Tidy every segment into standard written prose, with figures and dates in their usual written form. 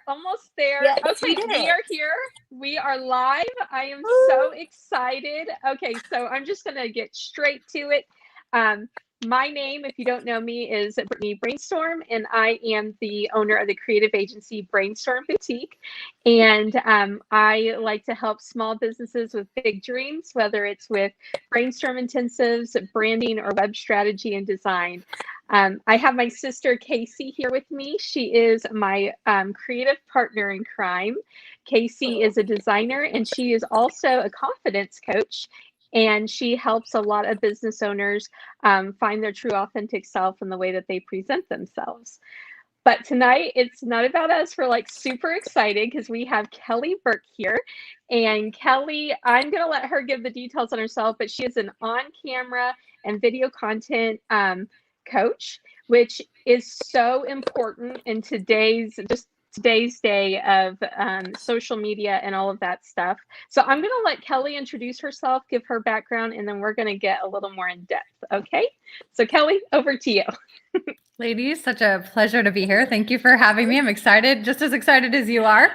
Almost there. Yes, Okay, we are here. We are live. I am so excited. Okay, so I'm just going to get straight to it. My name, if you don't know me, is Brittany Brainstorm, and I am the owner of the creative agency Brainstorm Boutique. And I like to help small businesses with big dreams, whether it's with brainstorm intensives, branding, or web strategy and design. I have my sister Casey here with me. She is my creative partner in crime. Casey is a designer and she is also a confidence coach. And she helps a lot of business owners find their true authentic self in the way that they present themselves. But tonight, it's not about us. We're like super excited because we have Kelly Burke here. And Kelly, I'm going to let her give the details on herself, but she is an on-camera and video content coach, which is so important in today's day of social media and all of that stuff. So I'm going to let Kelly introduce herself, give her background, and then we're going to get a little more in depth. Okay. So Kelly, over to you. Ladies, such a pleasure to be here. Thank you for having me. I'm excited, just as excited as you are.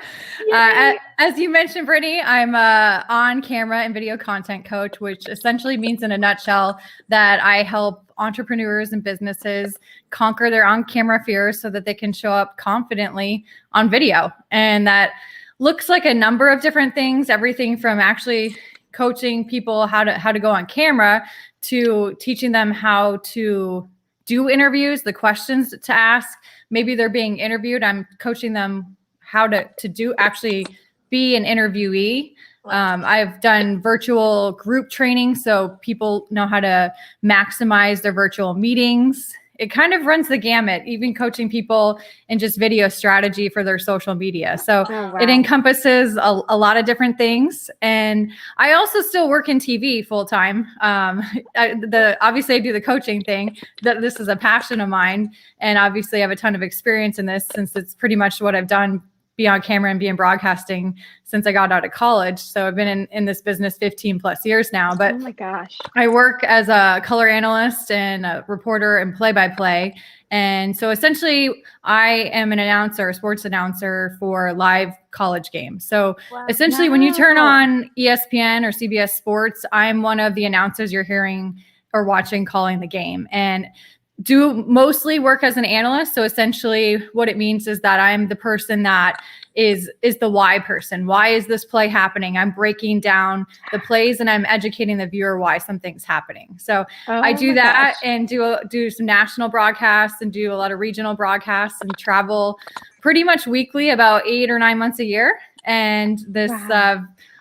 As you mentioned, Brittany, I'm a on-camera and video content coach, which essentially means in a nutshell that I help entrepreneurs and businesses conquer their on-camera fears so that they can show up confidently on video. And that looks like a number of different things, everything from actually coaching people how to go on camera to teaching them how to do interviews, the questions to ask. Maybe they're being interviewed. I'm coaching them how to do actually be an interviewee. I've done virtual group training so people know how to maximize their virtual meetings. It kind of runs the gamut, even coaching people in just video strategy for their social media. So It encompasses a lot of different things. And I also still work in TV full time. Obviously I do the coaching thing. This is a passion of mine. And obviously I have a ton of experience in this since it's pretty much what I've done be on camera and be in broadcasting since I got out of college. So I've been in this business 15 plus years now, but oh my gosh, I work as a color analyst and a reporter and play-by-play. And so essentially I am an announcer, a sports announcer for live college games. So essentially when you turn on ESPN or CBS Sports, I'm one of the announcers you're hearing or watching calling the game. And do mostly work as an analyst. So essentially what it means is that I'm the person that is the why person. Why is this play happening? I'm breaking down the plays and I'm educating the viewer why something's happening. So I do that and do some national broadcasts and do a lot of regional broadcasts and travel pretty much weekly, about 8 or 9 months a year. And this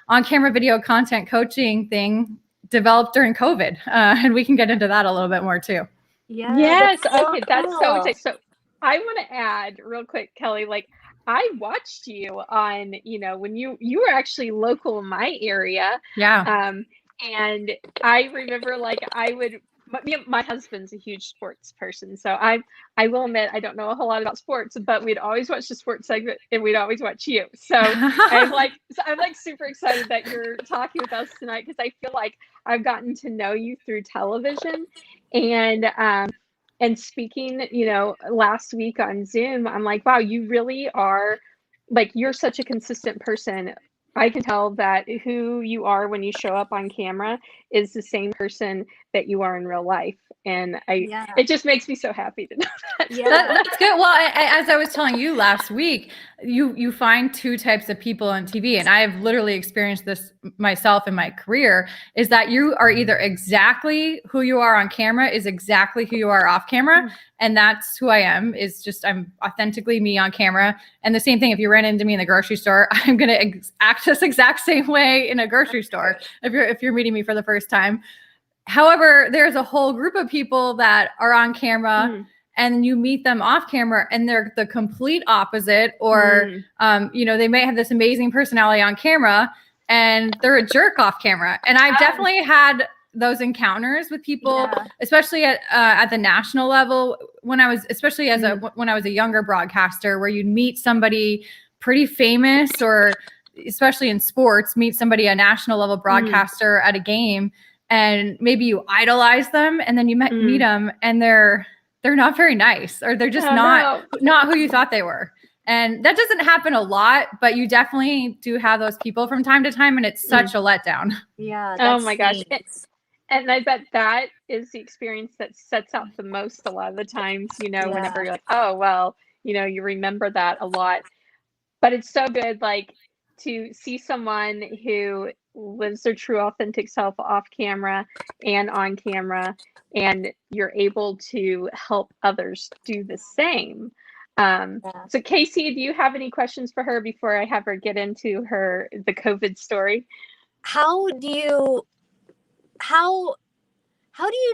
on-camera video content coaching thing developed during COVID. And we can get into that a little bit more too. Yes. Okay. That's so exciting. So I want to add real quick, Kelly, like I watched you on, when you were actually local in my area. Yeah. And I remember my husband's a huge sports person. So I will admit, I don't know a whole lot about sports, but we'd always watch the sports segment and we'd always watch you. So I'm super excited that you're talking with us tonight because I feel like I've gotten to know you through television and speaking, last week on Zoom, I'm like, wow, you really are like, you're such a consistent person. I can tell that who you are when you show up on camera is the same person that you are in real life. And it just makes me so happy to know that. That's good. Well, as I was telling you last week, you find two types of people on TV, and I've literally experienced this myself in my career, is that you are either exactly who you are on camera is exactly who you are off camera. And that's who I am, is just, I'm authentically me on camera. And the same thing, if you ran into me in the grocery store, I'm going to act this exact same way in a grocery store if you're meeting me for the first time. However, there's a whole group of people that are on camera and you meet them off camera and they're the complete opposite, or, they may have this amazing personality on camera and they're a jerk off camera. And I've definitely had those encounters with people, especially at the national level, when I was a younger broadcaster, where you'd meet somebody pretty famous, or especially in sports, meet somebody, a national level broadcaster at a game, and maybe you idolize them, and then you meet them and they're not very nice, or they're just not who you thought they were. And that doesn't happen a lot, but you definitely do have those people from time to time, and it's such a letdown. Yeah. Oh my gosh. And I bet that is the experience that sets out the most a lot of the times, whenever you're like, oh, well, you remember that a lot. But it's so good, like, to see someone who lives their true authentic self off camera and on camera, and you're able to help others do the same. So Casey, do you have any questions for her before I have her get into the COVID story? How do you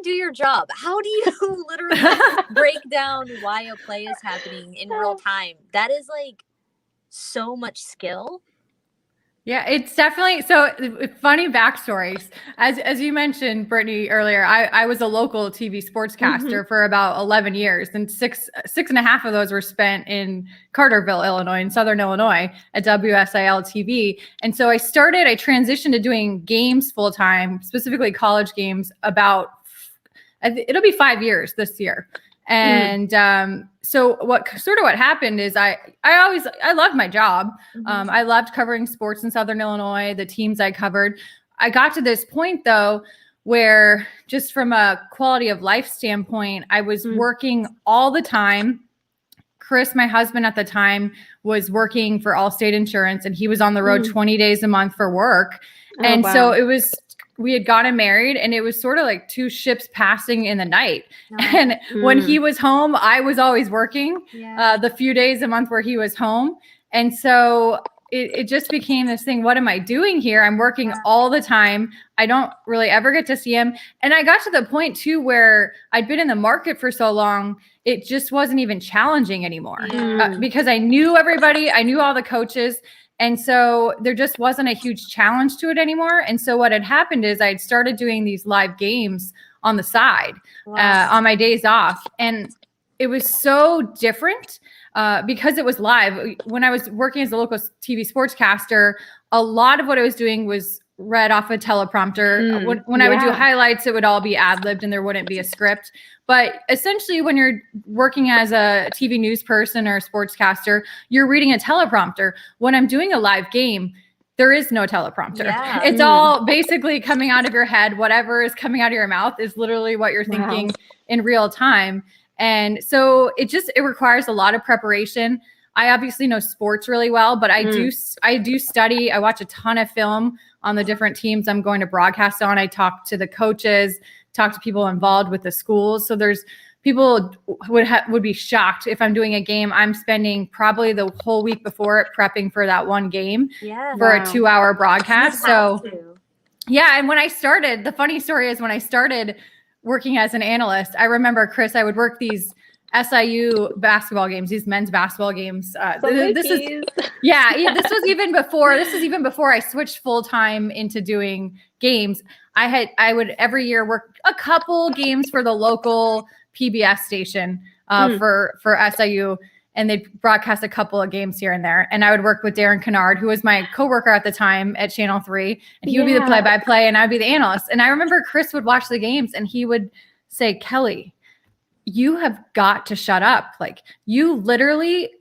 do your job? How do you literally break down why a play is happening in real time? That is like so much skill. Yeah, it's definitely so funny backstories. As you mentioned, Brittany, earlier, I was a local TV sportscaster for about 11 years, and six and a half of those were spent in Carterville, Illinois, in Southern Illinois at WSIL TV. And so I transitioned to doing games full time, specifically college games, it'll be 5 years this year. And so what happened is I loved my job. I loved covering sports in Southern Illinois, the teams I covered. I got to this point though, where just from a quality of life standpoint, I was working all the time. Chris, my husband at the time, was working for Allstate Insurance, and he was on the road 20 days a month for work. So we had gotten married, and it was sort of like two ships passing in the night. And when he was home, I was always working the few days a month where he was home. And so it just became this thing. What am I doing here? I'm working all the time. I don't really ever get to see him. And I got to the point too, where I'd been in the market for so long, it just wasn't even challenging anymore because I knew everybody. I knew all the coaches. And so there just wasn't a huge challenge to it anymore. And so what had happened is I'd started doing these live games on the side on my days off. And it was so different because it was live. When I was working as a local TV sportscaster, a lot of what I was doing was read off a teleprompter. When I would do highlights, it would all be ad-libbed and there wouldn't be a script. But essentially, when you're working as a TV news person or a sportscaster, you're reading a teleprompter. When I'm doing a live game, there is no teleprompter. It's all basically coming out of your head. Whatever is coming out of your mouth is literally what you're thinking in real time. And so it requires a lot of preparation. I obviously know sports really well, but I do study. I watch a ton of film on the different teams I'm going to broadcast on. I talk to the coaches, talk to people involved with the schools. So there's people would be shocked if I'm doing a game. I'm spending probably the whole week before it prepping for that one game for a 2-hour broadcast. So and when I started, the funny story is when I started working as an analyst, I remember, Chris, I would work these SIU basketball games, these men's basketball games. This was even before I switched full time into doing games. I would every year work a couple games for the local PBS station for SIU, and they'd broadcast a couple of games here and there. And I would work with Darren Kennard, who was my coworker at the time at Channel 3, and he would be the play-by-play, and I'd be the analyst. And I remember Chris would watch the games, and he would say, "Kelly, you have got to shut up. Like, you literally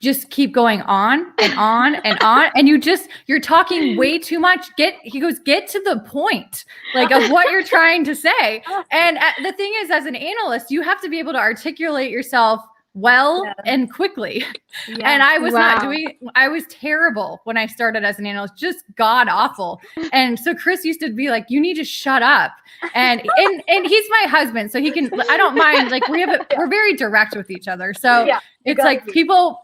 just keep going on and on and on. And you're talking way too much. He goes, get to the point, like, of what you're trying to say." And the thing is, as an analyst, you have to be able to articulate yourself well and quickly. And I was I was terrible when I started as an analyst, just god awful. And so Chris used to be like, "You need to shut up." And he's my husband, so I don't mind. Like, we're very direct with each other. So it's like people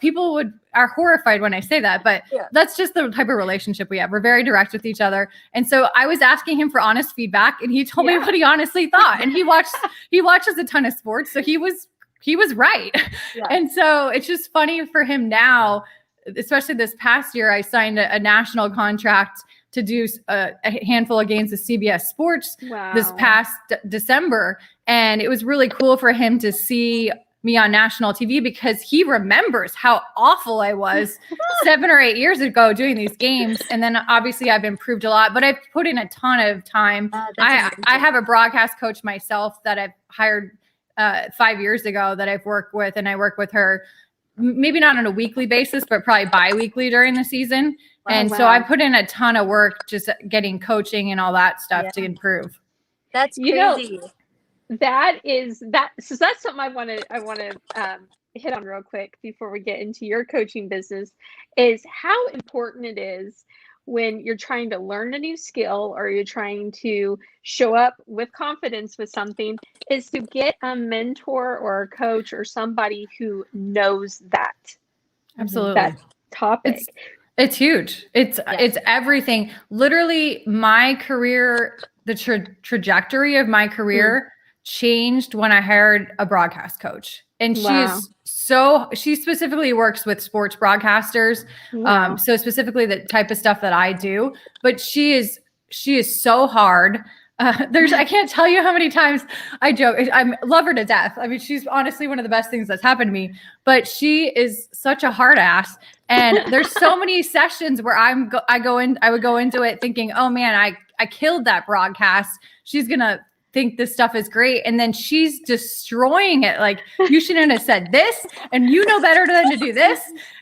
are horrified when I say that, but that's just the type of relationship we have. We're very direct with each other. And so I was asking him for honest feedback, and he told me what he honestly thought. And he watches a ton of sports, so he was right. And so it's just funny for him now, especially this past year. I signed a national contract to do a handful of games with CBS Sports this past December. And it was really cool for him to see me on national TV because he remembers how awful I was 7 or 8 years ago doing these games. And then obviously I've improved a lot, but I've put in a ton of time. I have a broadcast coach myself that I've hired 5 years ago that I've worked with, and I work with her maybe not on a weekly basis, but probably bi-weekly during the season. And so I put in a ton of work just getting coaching and all that stuff to improve. That's crazy. So that's something I want to hit on real quick before we get into your coaching business, is how important it is when you're trying to learn a new skill or you're trying to show up with confidence with something, is to get a mentor or a coach or somebody who knows that. Absolutely. That topic. It's huge. It's everything. Literally, my career, the trajectory of my career changed when I hired a broadcast coach. And she specifically works with sports broadcasters. So specifically the type of stuff that I do, but she is so hard. I can't tell you how many times I joke. I love her to death. I mean, she's honestly one of the best things that's happened to me, but she is such a hard ass. And there's so many sessions where I would go into it thinking, oh man, I killed that broadcast. She's going to think this stuff is great. And then she's destroying it. Like, you shouldn't have said this, and you know better than to do this.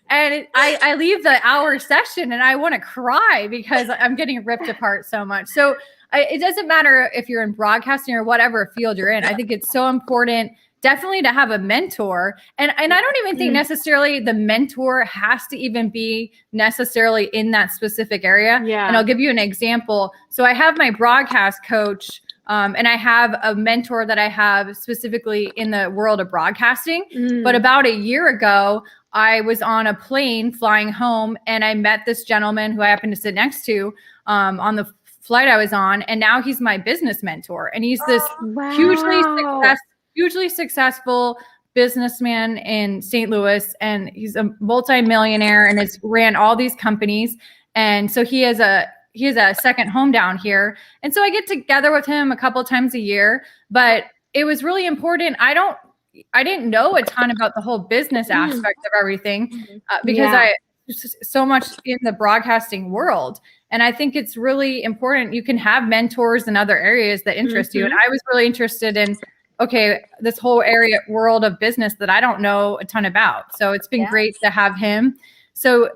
And I leave the hour session and I want to cry because I'm getting ripped apart so much. So it doesn't matter if you're in broadcasting or whatever field you're in. I think it's so important definitely to have a mentor. And I don't even think necessarily the mentor has to even be necessarily in that specific area. Yeah. And I'll give you an example. So I have my broadcast coach, and I have a mentor that I have specifically in the world of broadcasting. But about a year ago, I was on a plane flying home, and I met this gentleman who I happened to sit next to on the flight I was on. And now he's my business mentor. And he's this hugely successful businessman in St. Louis. And he's a multimillionaire and has ran all these companies. And so he has a second home down here. And so I get together with him a couple of times a year, but it was really important. I didn't know a ton about the whole business aspect of everything because I was so much in the broadcasting world. And I think it's really important. You can have mentors in other areas that interest you. And I was really interested in, this whole world of business that I don't know a ton about. So it's been great to have him. So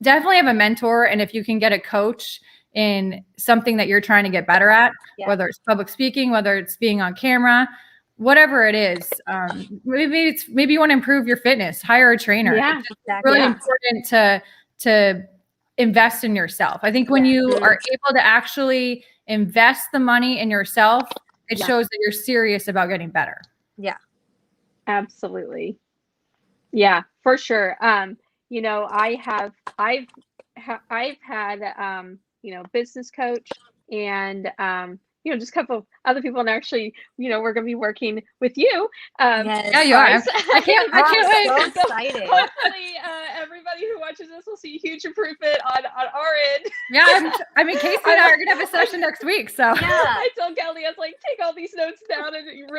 definitely have a mentor. And if you can get a coach in something that you're trying to get better at, whether it's public speaking, whether it's being on camera, whatever it is, maybe you want to improve your fitness, hire a trainer. Yeah, it's really important to invest in yourself. I think when you are able to actually invest the money in yourself, it shows that you're serious about getting better. Yeah, absolutely. Yeah, for sure. I've had business coach and just a couple of other people, and actually, we're going to be working with you. Yeah, you are. I can't wait. So excited. Hopefully, everybody who watches this will see huge improvement on our end. Yeah, Casey and I are going to have a session next week. So I told Kelly, I was like, take all these notes down, and it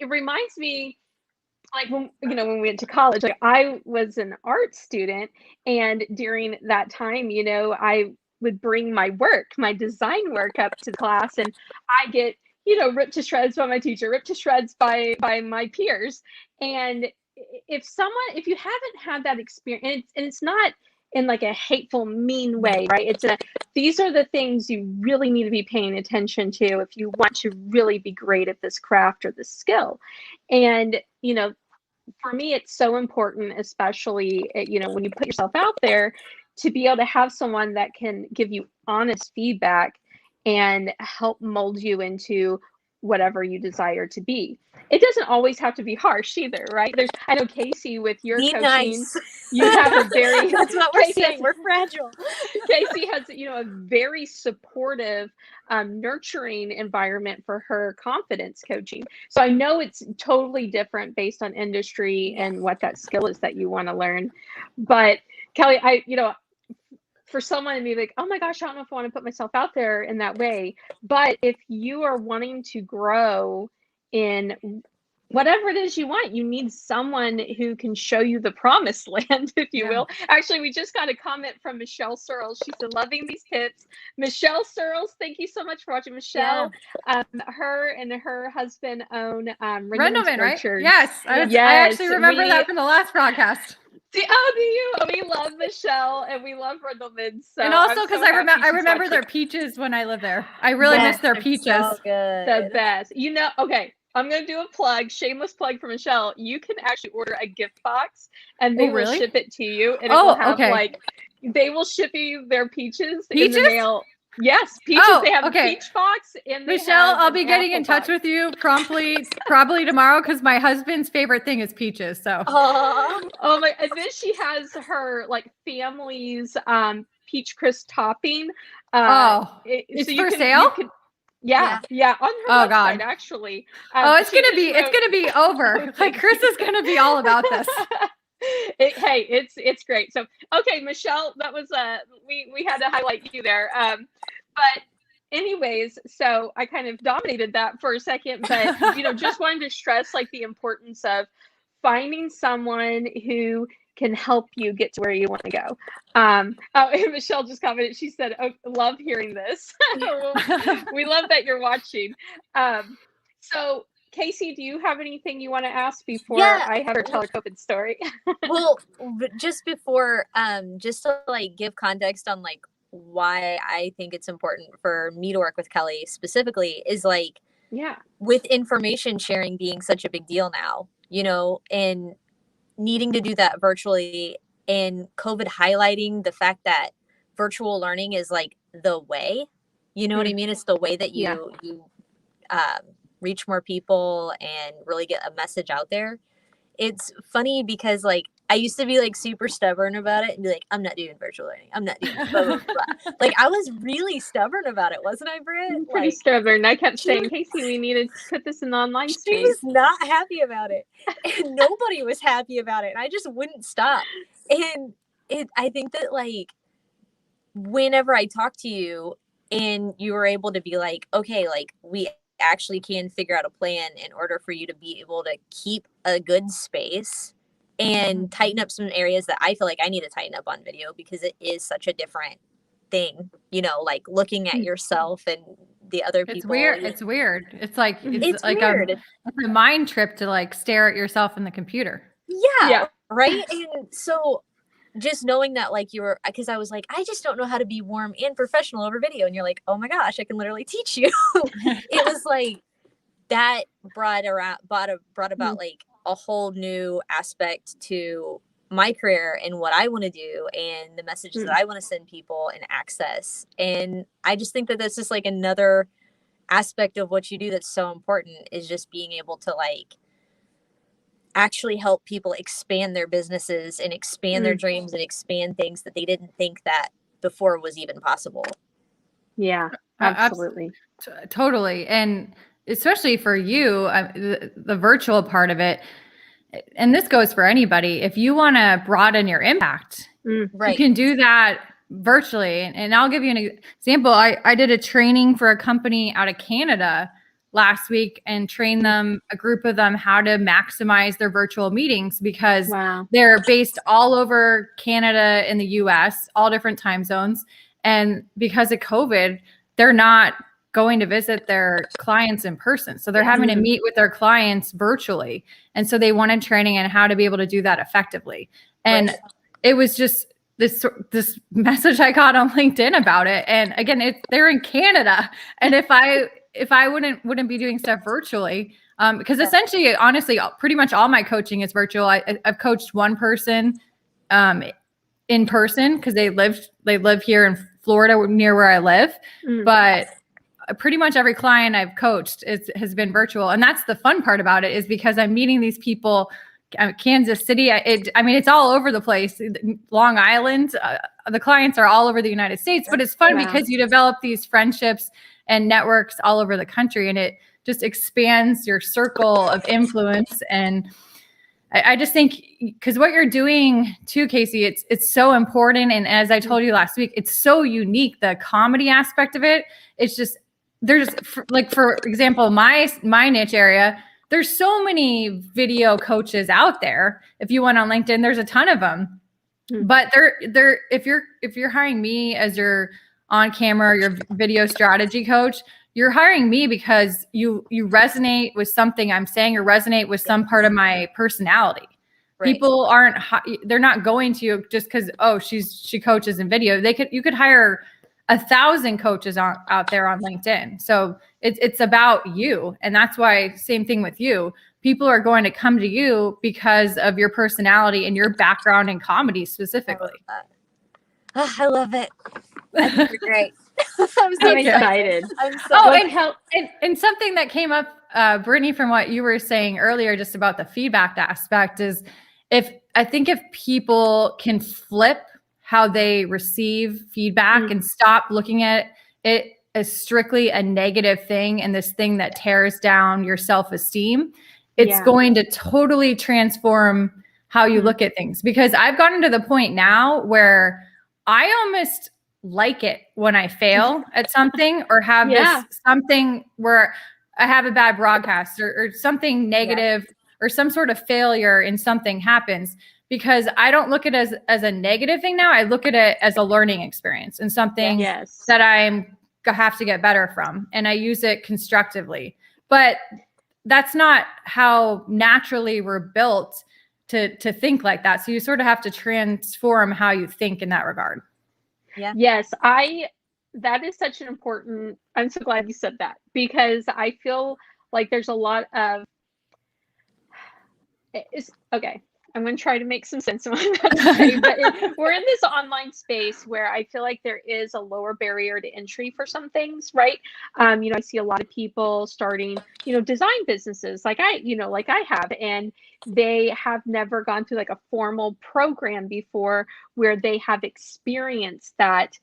reminds me. Like when we went to college, like I was an art student, and during that time, I would bring my design work up to class, and I get, ripped to shreds by my teacher, ripped to shreds by my peers. And if you haven't had that experience, and it's not in like a hateful, mean way, right? These are the things you really need to be paying attention to if you want to really be great at this craft or this skill. And, for me, it's so important, especially, when you put yourself out there, to be able to have someone that can give you honest feedback and help mold you into whatever you desire to be. It doesn't always have to be harsh either, right? I know Casey, with your coaching, nice. You have a very that's what we're saying. We're fragile. Casey has a very supportive, nurturing environment for her confidence coaching. So I know it's totally different based on industry and what that skill is that you want to learn. But Kelly, for someone to be like, oh my gosh, I don't know if I want to put myself out there in that way. But if you are wanting to grow in whatever it is you want, you need someone who can show you the promised land, if you will. Actually, we just got a comment from Michelle Searles. She said, loving these tips. Michelle Searles, thank you so much for watching. Michelle, her and her husband own Rendleman, right? Orchards. Yes. I actually remember that from the last broadcast. Do you? We love Michelle and we love Rendleman. So and also because I remember their peaches when I lived there. I really miss their peaches. So good. The best. Okay. I'm going to do a plug, shameless plug for Michelle. You can actually order a gift box and they will ship it to you. And it will have they will ship you their peaches in the mail. Yes, peaches. They have a peach box. And Michelle, I'll be getting in touch with you promptly, probably tomorrow, because my husband's favorite thing is peaches. So. Oh my! And then she has her family's peach crisp topping. It's for sale. Yeah, on her website, actually. It's gonna be over. Chris is gonna be all about this. It's great. So, okay, Michelle, that was we had to highlight you there. But anyways, so I kind of dominated that for a second, but just wanted to stress the importance of finding someone who can help you get to where you want to go. And Michelle just commented, she said, love hearing this. We love that you're watching. So Casey, do you have anything you want to ask before I have her tell her COVID story? Well, just before, just to give context on why I think it's important for me to work with Kelly specifically is with information sharing being such a big deal now, and needing to do that virtually, and COVID highlighting the fact that virtual learning is the way, what I mean? It's the way that you reach more people and really get a message out there. It's funny because I used to be super stubborn about it and be I'm not doing virtual learning. I'm not doing blah, blah, blah. I was really stubborn about it, wasn't I, Britt? Pretty stubborn. I kept saying, Casey, we need to put this in the online space. She was not happy about it. And nobody was happy about it. And I just wouldn't stop. And I think that whenever I talk to you and you were able to be okay, we actually can figure out a plan in order for you to be able to keep a good space and tighten up some areas that I feel I need to tighten up on video, because it is such a different thing, looking at yourself and the other people. It's weird. It's weird. It's a mind trip to stare at yourself in the computer. Yeah. Right. And so just knowing that you were, because I was I just don't know how to be warm and professional over video. And you're oh my gosh, I can literally teach you. It was that brought about a whole new aspect to my career and what I want to do and the messages that I want to send people and access. And I just think that that's just another aspect of what you do that's so important, is just being able to actually help people expand their businesses and expand their dreams and expand things that they didn't think that before was even possible. Yeah, absolutely. Totally. And especially for you, the virtual part of it, and this goes for anybody, if you want to broaden your impact, you can do that virtually. And I'll give you an example. I did a training for a company out of Canada last week and trained a group of them how to maximize their virtual meetings, because they're based all over Canada and the US, all different time zones. And because of COVID, they're not going to visit their clients in person. So they're having to meet with their clients virtually. And so they wanted training on how to be able to do that effectively. And it was just this message I got on LinkedIn about it. And again, they're in Canada. And if I wouldn't be doing stuff virtually, because essentially, honestly, pretty much all my coaching is virtual. I've coached one person in person because they live here in Florida near where I live. But pretty much every client I've coached has been virtual. And that's the fun part about it, is because I'm meeting these people, Kansas City. It's all over the place. Long Island, the clients are all over the United States, but it's fun because you develop these friendships and networks all over the country, and it just expands your circle of influence. And I just think, because what you're doing too, Casey, it's so important. And as I told you last week, it's so unique. The comedy aspect of it, it's just, for example, my niche area, there's so many video coaches out there. If you went on LinkedIn, there's a ton of them. But if you're hiring me as your on camera, your video strategy coach, you're hiring me because you resonate with something I'm saying, or resonate with some part of my personality. Right. People they're not going to you just because, oh, she coaches in video. You could hire 1,000 coaches out there on LinkedIn. So it's about you. And that's why, same thing with you. People are going to come to you because of your personality and your background in comedy specifically. I love it. That's great. I'm so excited. I'm so and something that came up, Brittany, from what you were saying earlier, just about the feedback aspect, is if people can flip how they receive feedback and stop looking at it as strictly a negative thing and this thing that tears down your self-esteem, it's going to totally transform how you look at things. Because I've gotten to the point now where I almost like it when I fail at something, or have this something where I have a bad broadcast or something negative or some sort of failure in something happens, because I don't look at it as a negative thing now. I look at it as a learning experience and something that I have to get better from. And I use it constructively. But that's not how naturally we're built to think like that. So you sort of have to transform how you think in that regard. Yeah. Yes, that is such an important, I'm so glad you said that, because I feel like there's a lot of, okay, I'm going to try to make some sense of what I'm about to say, but we're in this online space where I feel like there is a lower barrier to entry for some things, right? I see a lot of people starting, design businesses like I have, and they have never gone through like a formal program before where they have experienced that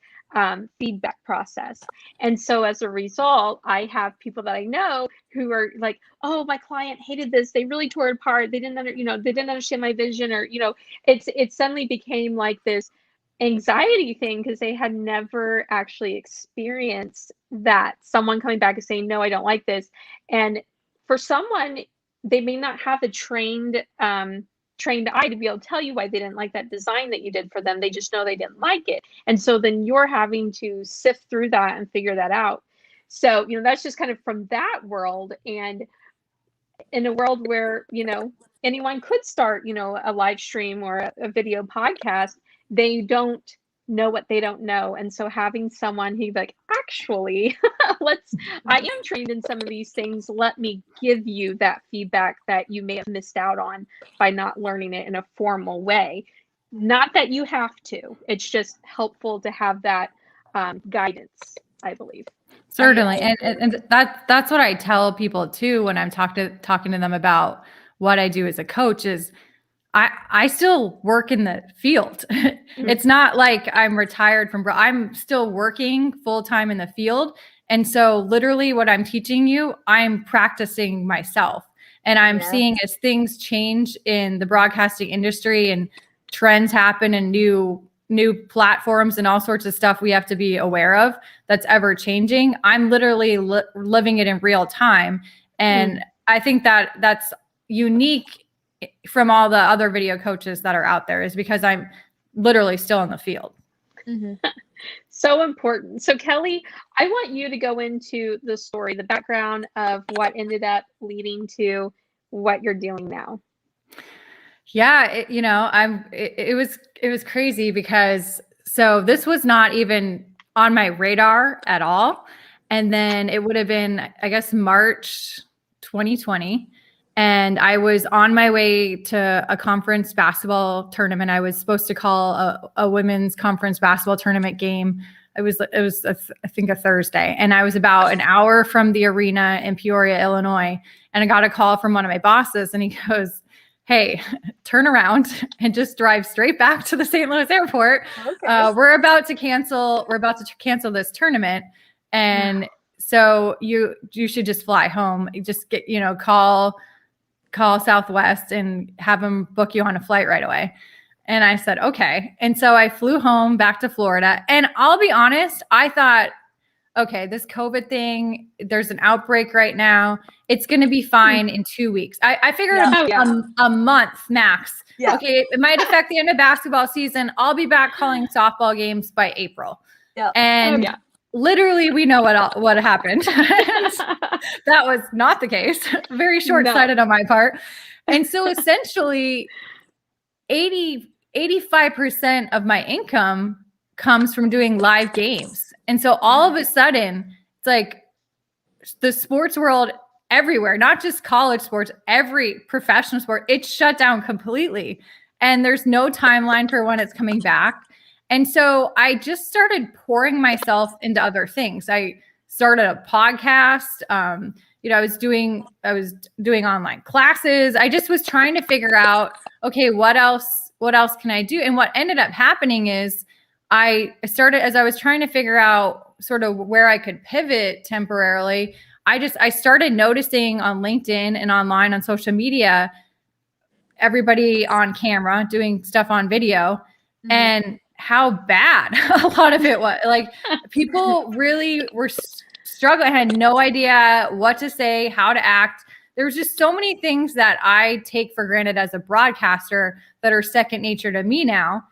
feedback process. And so as a result, I have people that I know who are like, oh, my client hated this. They really tore it apart. They didn't understand my vision, or, it suddenly became like this anxiety thing because they had never actually experienced that. Someone coming back and saying, no, I don't like this. And for someone, they may not have a trained eye to be able to tell you why they didn't like that design that you did for them. They just know they didn't like it. And so then you're having to sift through that and figure that out. So, that's just kind of from that world. And in a world where, anyone could start, a live stream or a video podcast, they don't know what they don't know. And so having someone who's like, actually, I am trained in some of these things. Let me give you that feedback that you may have missed out on by not learning it in a formal way. Not that you have to, it's just helpful to have that guidance, I believe. Certainly. And that's what I tell people too, when I'm talking to them about what I do as a coach, is I still work in the field. It's not like I'm retired I'm still working full time in the field. And so literally what I'm teaching you, I'm practicing myself, and I'm seeing as things change in the broadcasting industry and trends happen and new platforms and all sorts of stuff we have to be aware of that's ever changing. I'm literally living it in real time. And I think that that's unique from all the other video coaches that are out there, is because I'm literally still in the field. So important. So Kelly, I want you to go into the story, the background of what ended up leading to what you're doing now. Yeah, it was crazy, because so this was not even on my radar at all. And then it would have been, I guess, March 2020. And I was on my way to a conference basketball tournament. I was supposed to call a women's conference basketball tournament game. It was I think a Thursday. And I was about an hour from the arena in Peoria, Illinois. And I got a call from one of my bosses, and he goes, hey, turn around and just drive straight back to the St. Louis airport. Okay. We're about to cancel this tournament. And so you should just fly home. You just get, call Southwest and have them book you on a flight right away. And I said, okay. And so I flew home back to Florida. And I'll be honest, I thought okay, this COVID thing, there's an outbreak right now. It's going to be fine in 2 weeks. I figured a month max. Yeah. Okay, it might affect the end of basketball season. I'll be back calling softball games by April. Yeah. And literally, we know what happened. That was not the case. Very short-sighted on my part. And so essentially, 85% of my income comes from doing live games. And so all of a sudden, it's like the sports world everywhere, not just college sports, every professional sport, it's shut down completely. And there's no timeline for when it's coming back. And so I just started pouring myself into other things. I started a podcast. I was doing online classes. I just was trying to figure out, okay, what else can I do? And what ended up happening is I started, as I was trying to figure out sort of where I could pivot temporarily, I started noticing on LinkedIn and online on social media, everybody on camera doing stuff on video, and how bad a lot of it was. Like, people really were struggling. I had no idea what to say, how to act. There was just so many things that I take for granted as a broadcaster that are second nature to me now.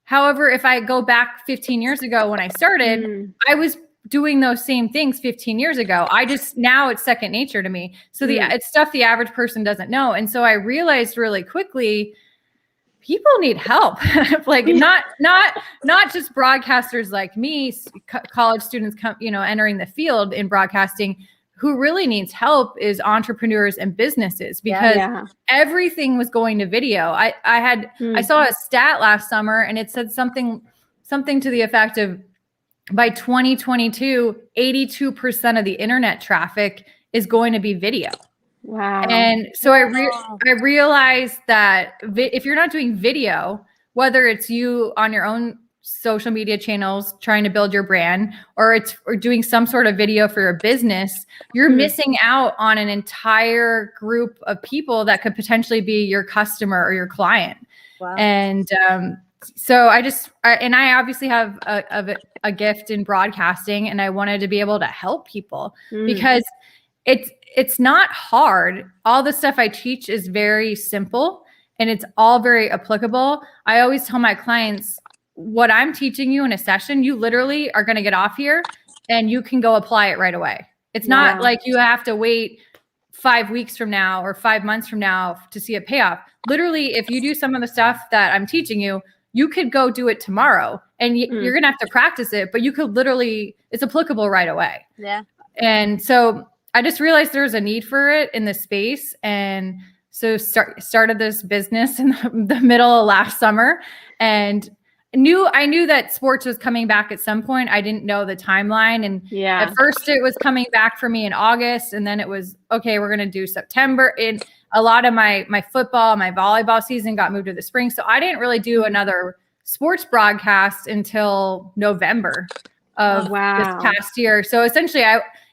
However, if I go back 15 years ago when I started, I was doing those same things 15 years ago. Now it's second nature to me. So it's stuff the average person doesn't know. And so I realized really quickly, people need help. Like not just broadcasters like me, college students entering the field in broadcasting. Who really needs help is entrepreneurs and businesses, because everything was going to video. I saw a stat last summer, and it said something to the effect of, by 2022, 82% of the internet traffic is going to be video. Wow. And so I realized that if you're not doing video, whether it's you on your own social media channels trying to build your brand, or doing some sort of video for your business, you're missing out on an entire group of people that could potentially be your customer or your client. Wow. And so I obviously have a gift in broadcasting, and I wanted to be able to help people because it's not hard. All the stuff I teach is very simple, and it's all very applicable. I always tell my clients, what I'm teaching you in a session, you literally are going to get off here and you can go apply it right away. It's not like you have to wait 5 weeks from now or 5 months from now to see a payoff. Literally, if you do some of the stuff that I'm teaching you, you could go do it tomorrow, and you're going to have to practice it, but you could literally, it's applicable right away. Yeah. And so I just realized there was a need for it in this space. And so started this business in the middle of last summer, and I knew that sports was coming back at some point. I didn't know the timeline. And at first it was coming back for me in August. And then it was, okay, we're going to do September. And a lot of my football, my volleyball season got moved to the spring. So I didn't really do another sports broadcast until November of this past year. So essentially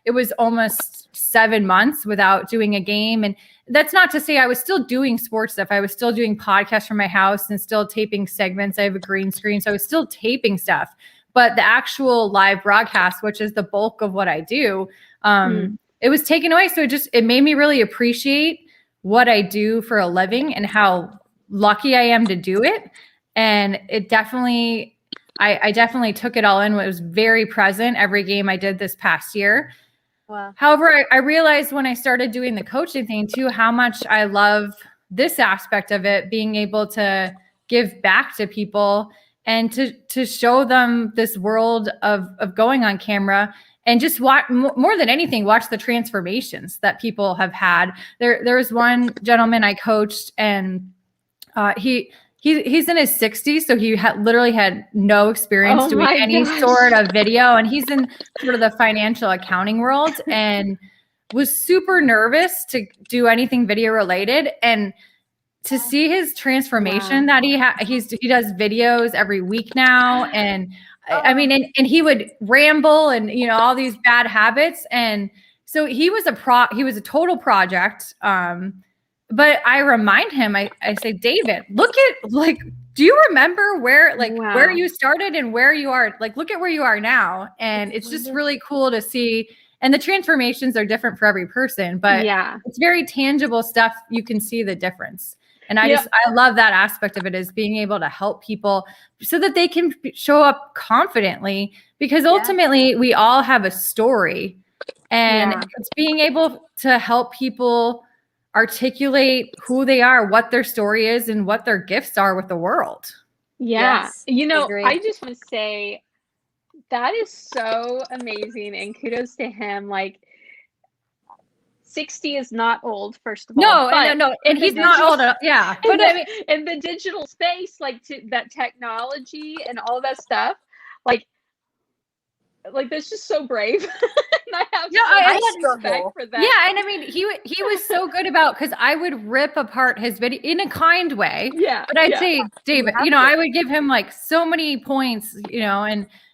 it was almost 7 months without doing a game. And that's not to say I was still doing sports stuff. I was still doing podcasts from my house and still taping segments. I have a green screen, so I was still taping stuff. But the actual live broadcast, which is the bulk of what I do, it was taken away. So it made me really appreciate what I do for a living and how lucky I am to do it. And it definitely, I definitely took it all in. It was very present every game I did this past year. Wow. However, I realized when I started doing the coaching thing too, how much I love this aspect of it, being able to give back to people and to show them this world of going on camera, and just watch, more than anything, watch the transformations that people have had. There was one gentleman I coached, and he's in his 60s, so he literally had no experience doing any sort of video, and he's in sort of the financial accounting world, and was super nervous to do anything video related. And to see his transformation that he does videos every week now, and I mean, and he would ramble and all these bad habits, and so he was a total project. But I remind him, I say, David, look at do you remember where Wow. you started and where you are? Like, look at where you are now. And it's just really cool to see. And the transformations are different for every person, but it's very tangible stuff. You can see the difference. And I love that aspect of it, is being able to help people so that they can show up confidently, because ultimately we all have a story, and it's being able to help people articulate who they are, what their story is, and what their gifts are with the world. Yeah. Yes, I just want to say that is so amazing, and kudos to him. Like, 60 is not old, first of all. No, and he's not old. Yeah. But I mean, in the digital space, like, that technology and all that stuff, like that's just so brave. And I have so much respect for that. Yeah, and I mean, he was so good about, because I would rip apart his video in a kind way. Yeah. But I'd say, David, I would give him like so many points,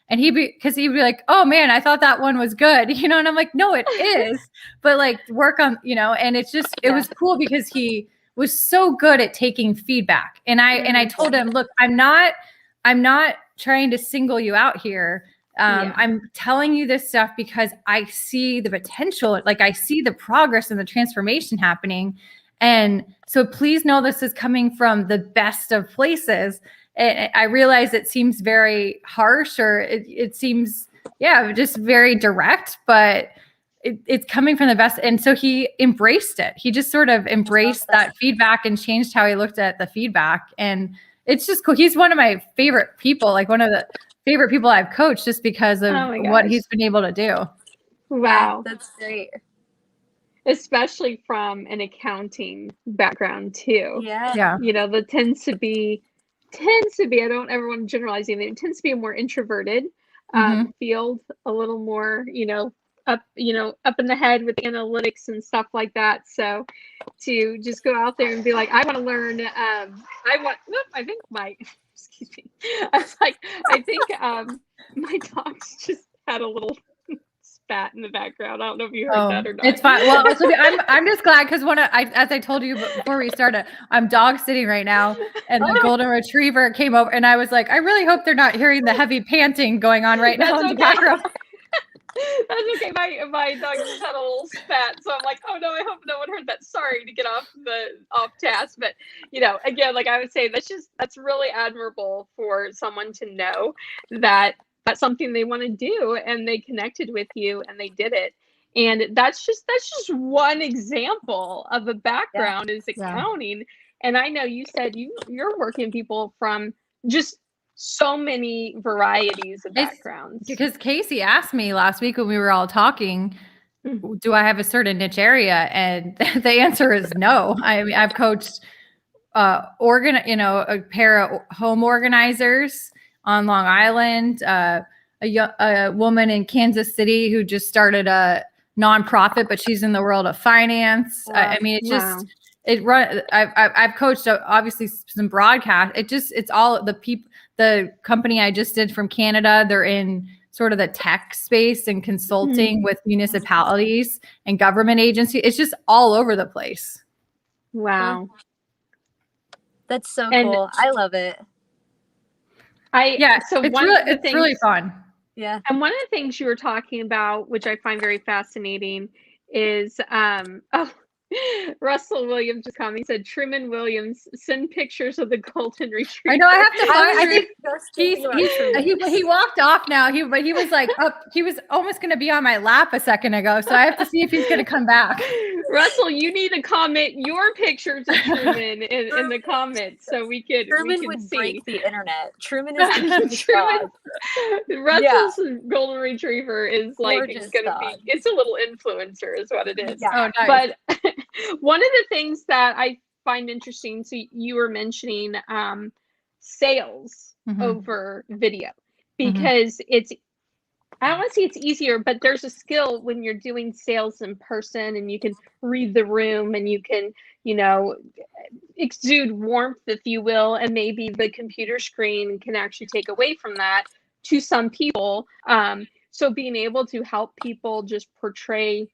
and because he'd be like, oh man, I thought that one was good, and I'm like, no, it is, but like, work on, and it's just, it was cool because he was so good at taking feedback. And I told him, look, I'm not trying to single you out here. I'm telling you this stuff because I see the potential, like I see the progress and the transformation happening. And so please know this is coming from the best of places. And I realize it seems very harsh, or it seems, just very direct, but it's coming from the best. And so he embraced it. He just sort of embraced that feedback and changed how he looked at the feedback. And it's just cool. He's one of my favorite people, like one of the favorite people I've coached, just because of what he's been able to do. Wow. That's great. Especially from an accounting background too. Yeah. That tends to be, I don't ever want to generalize anything. It tends to be a more introverted field, a little more, up in the head with analytics and stuff like that. So to just go out there and be like, I want to learn, excuse me. I was like, I think my dogs just had a little spat in the background. I don't know if you heard that or not. It's fine. Well, I'm just glad, because as I told you before we started, I'm dog sitting right now, and the golden retriever came over, and I was like, I really hope they're not hearing the heavy panting going on right now in the background. That's okay. My dog just had a little spat, so I'm like, oh no, I hope no one heard that. Sorry to get off task, but again, like I would say, that's really admirable for someone to know that that's something they want to do, and they connected with you and they did it. And that's just one example of a background is accounting. And I know you said you're working people from just so many varieties of backgrounds. Because Casey asked me last week when we were all talking, do I have a certain niche area? And the answer is no. I mean, I've coached a pair of home organizers on Long Island, a woman in Kansas City who just started a nonprofit, but she's in the world of finance. I mean, it just I've coached obviously some broadcast. It's all the people. The company I just did from Canada, they're in sort of the tech space and consulting with municipalities and government agencies. It's just all over the place. Wow. That's so cool. I love it. So it's really fun. Yeah. And one of the things you were talking about, which I find very fascinating, is Russell Williams just commented, said, Truman Williams, send pictures of the golden retriever. I know, I have to find. I think he walked off now. But he was like he was almost going to be on my lap a second ago. So I have to see if he's going to come back. Russell, you need to comment your pictures of Truman in the comments so we can see. Break the internet. Truman is the Russell's golden retriever is like it's a little influencer is what it is. Yeah. Oh, nice. But one of the things that I find interesting, so you were mentioning sales over video, because I don't want to say it's easier, but there's a skill when you're doing sales in person, and you can read the room, and you can, exude warmth, if you will, and maybe the computer screen can actually take away from that to some people. So being able to help people just portray,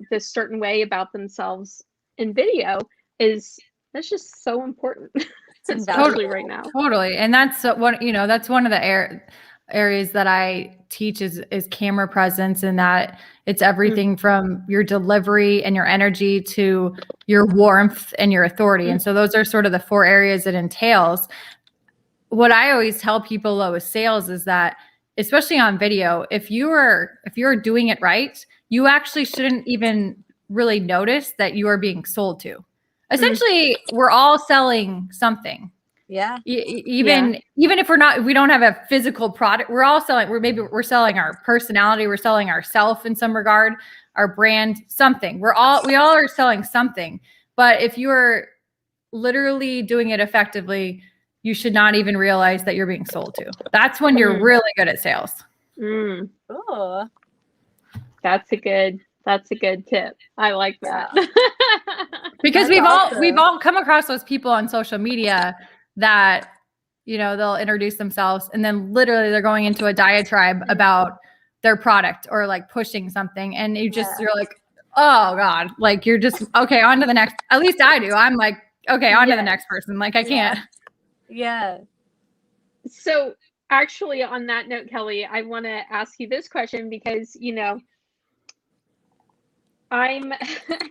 this certain way about themselves in video that's just so important. especially right now. Totally. And that's that's one of the areas that I teach is camera presence, and that it's everything from your delivery and your energy to your warmth and your authority. And so those are sort of the 4 areas it entails. What I always tell people though with sales is that, especially on video, if you're doing it right, you actually shouldn't even really notice that you are being sold to. Essentially, we're all selling something. Yeah. Even if we don't have a physical product, we're all selling. We're selling our personality. We're selling ourself in some regard, our brand, something. We all are selling something. But if you are literally doing it effectively, you should not even realize that you're being sold to. That's when you're really good at sales. Oh, that's a good tip. I like that. Because we've all come across those people on social media that, they'll introduce themselves and then literally they're going into a diatribe about their product or like pushing something. And you're like, oh God, like you're just, okay, on to the next. At least I do. I'm like, okay, on to the next person. Like I can't. Yeah. So actually on that note, Kelly, I want to ask you this question because, I'm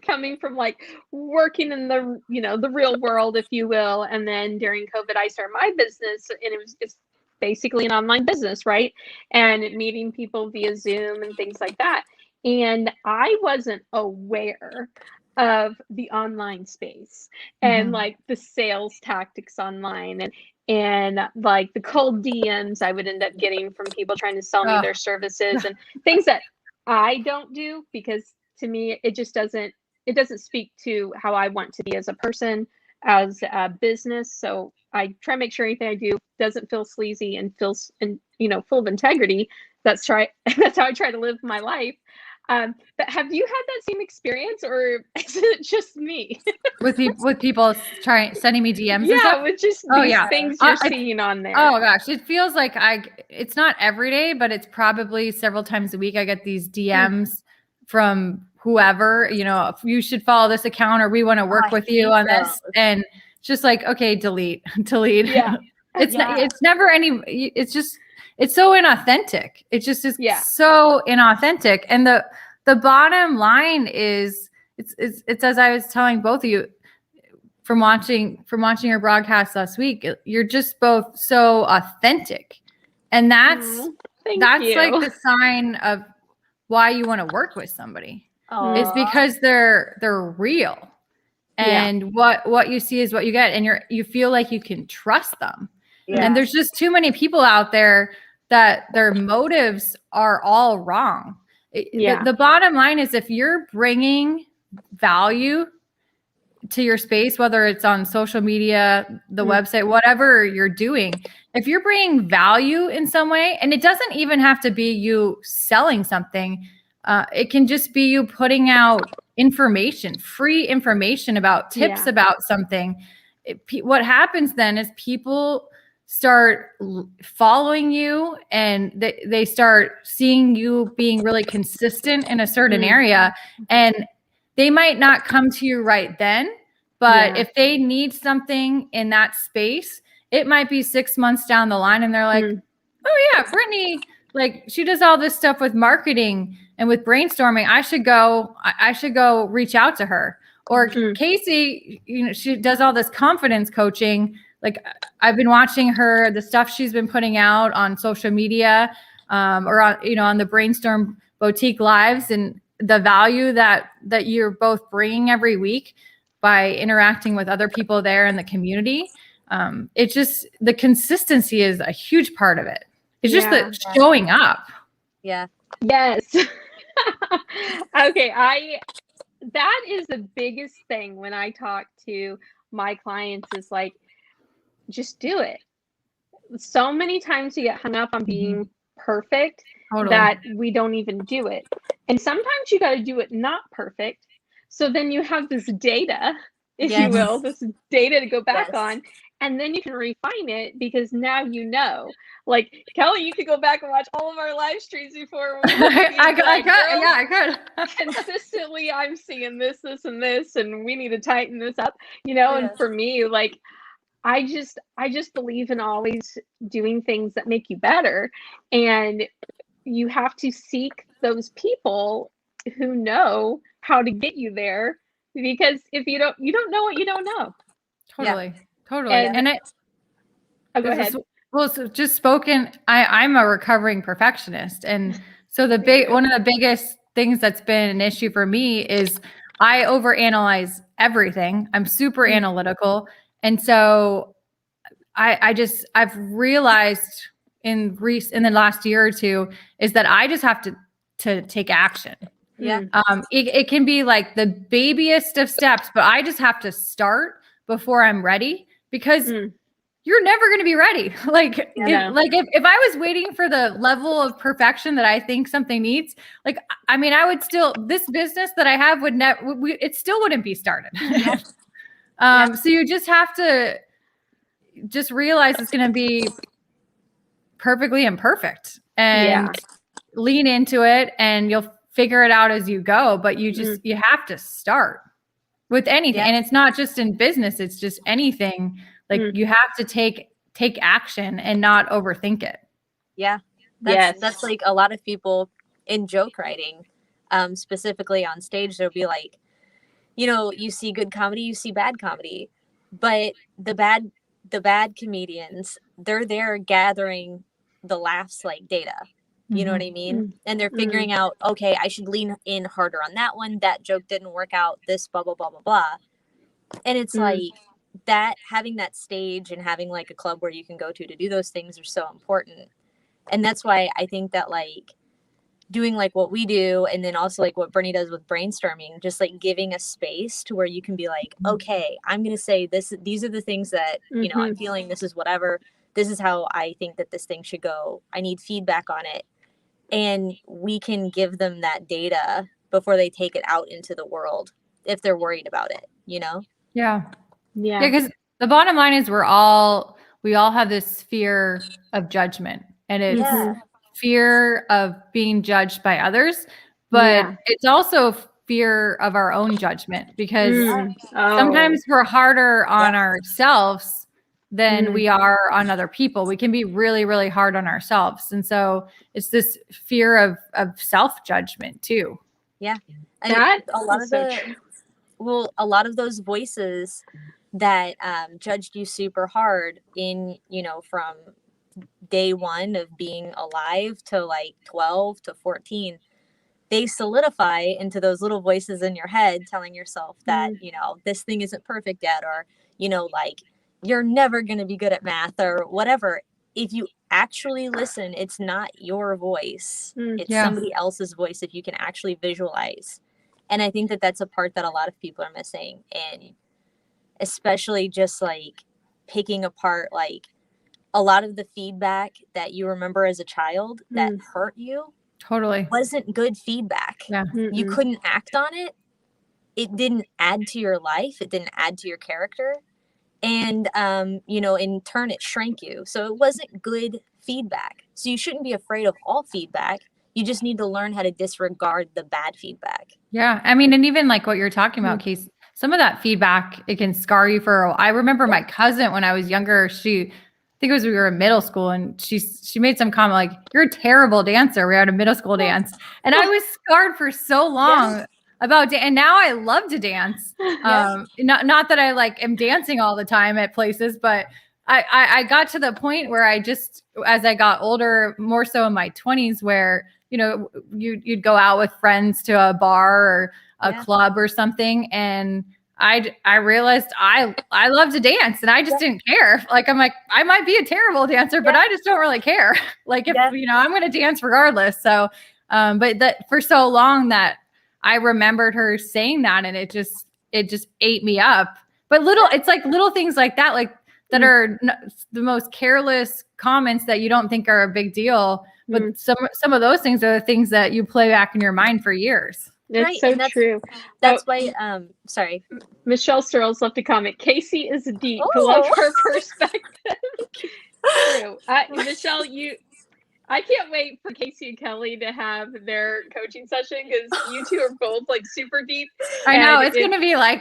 coming from like working in the, the real world, if you will. And then during COVID, I started my business and it's basically an online business, right? And meeting people via Zoom and things like that. And I wasn't aware of the online space and like the sales tactics online and like the cold DMs I would end up getting from people trying to sell me their services and things that I don't do, because to me, it doesn't speak to how I want to be as a person, as a business. So I try to make sure anything I do doesn't feel sleazy and feels, full of integrity. That's how I try to live my life. But have you had that same experience, or is it just me? with people sending me DMs? Yeah, and stuff? with just these things you're seeing on there. Oh gosh, it feels like it's not every day, but it's probably several times a week. I get these DMs from whoever, if you should follow this account or we want to work with you on this. And just like, okay, delete. Yeah. It's never it's so inauthentic. It just is so inauthentic. And the bottom line is it's as I was telling both of you from watching your broadcast last week, you're just both so authentic. And that's like the sign of why you want to work with somebody. Is because they're real, and what you see is what you get, and you feel like you can trust them. And there's just too many people out there that their motives are all wrong. The bottom line is, if you're bringing value to your space, whether it's on social media, the website, whatever you're doing, if you're bringing value in some way, and it doesn't even have to be you selling something. It can just be you putting out information, free information about tips about something. What happens then is people start following you, and they start seeing you being really consistent in a certain area, and they might not come to you right then, but if they need something in that space, it might be 6 months down the line, and they're like, oh yeah, Brittany, like she does all this stuff with marketing and with brainstorming. I should go reach out to her. Or Casey, she does all this confidence coaching. Like I've been watching her, the stuff she's been putting out on social media, or on the Brainstorm Boutique Lives, and the value that you're both bringing every week by interacting with other people there in the community. It's just, the consistency is a huge part of it. It's just the showing up. Yeah. Yes. Okay. That is the biggest thing when I talk to my clients, is like, just do it. So many times we get hung up on being perfect that we don't even do it. And sometimes you got to do it not perfect. So then you have this data, if you will, this data to go back on. And then you can refine it, because now like Kelly, you could go back and watch all of our live streams before. I could. Consistently, I'm seeing this, and this, and we need to tighten this up, And for me, like, I just believe in always doing things that make you better. And you have to seek those people who know how to get you there, because if you don't know what you don't know. Totally. Totally. And go ahead. Well, so just spoken, I'm a recovering perfectionist. And so one of the biggest things that's been an issue for me is I overanalyze everything. I'm super analytical. And so I've realized in the last year or two is that I just have to take action. Yeah. It can be like the babyest of steps, but I just have to start before I'm ready, because you're never going to be ready. Like, if I was waiting for the level of perfection that I think something needs, like, I mean, I would still, this business that I have would it still wouldn't be started. So you just have to just realize it's going to be perfectly imperfect and lean into it, and you'll figure it out as you go. But you have to start with anything. And it's not just in business, it's just anything. Like you have to take action and not overthink it. Yeah. That's like a lot of people in joke writing, specifically on stage, they'll be like, you see good comedy, you see bad comedy, but the bad comedians, they're there gathering the laughs like data. You know what I mean? And they're figuring out, okay, I should lean in harder on that one. That joke didn't work out. This blah, blah, blah, blah, blah. And it's like that, having that stage and having like a club where you can go to do those things are so important. And that's why I think that like doing like what we do, and then also like what Brittany does with brainstorming, just like giving a space to where you can be like, okay, I'm going to say this, these are the things that, I'm feeling, this is whatever, this is how I think that this thing should go. I need feedback on it. And we can give them that data before they take it out into the world if they're worried about it, Yeah. Because the bottom line is we all have this fear of judgment, and it's fear of being judged by others, but it's also fear of our own judgment, because sometimes we're harder on ourselves than we are on other people. We can be really, really hard on ourselves. And so it's this fear of self-judgment too. Yeah. And a lot of those voices that judged you super hard in, from day one of being alive to like 12 to 14, they solidify into those little voices in your head telling yourself that, this thing isn't perfect yet, or, like, you're never going to be good at math or whatever. If you actually listen, it's not your voice. It's somebody else's voice if you can actually visualize. And I think that that's a part that a lot of people are missing. And especially just like picking apart, like a lot of the feedback that you remember as a child that hurt you totally wasn't good feedback. You couldn't act on it. It didn't add to your life. It didn't add to your character. And, in turn, it shrank you. So it wasn't good feedback. So you shouldn't be afraid of all feedback. You just need to learn how to disregard the bad feedback. Yeah. I mean, and even like what you're talking about, Case, some of that feedback, it can scar you for a while. I remember my cousin when I was younger, I think it was we were in middle school, and she made some comment like, "You're a terrible dancer." We had a middle school dance. And I was scarred for so long. And now I love to dance. Not that I like am dancing all the time at places, but I got to the point where as I got older, more so in my 20s, where, you'd go out with friends to a bar or a club or something. And I realized I love to dance, and I just didn't care. Like, I'm like, I might be a terrible dancer, but I just don't really care. Like, if, I'm going to dance regardless. So, but that for so long that I remembered her saying that, and it just ate me up. But it's like little things like that, like that are the most careless comments that you don't think are a big deal. But some of those things are the things that you play back in your mind for years. That's so true. That's why, sorry. Michelle Searles left a comment. Casey is deep. Love her perspective. True. Michelle, I can't wait for Casey and Kelly to have their coaching session because you two are both like super deep. I know it's going to be like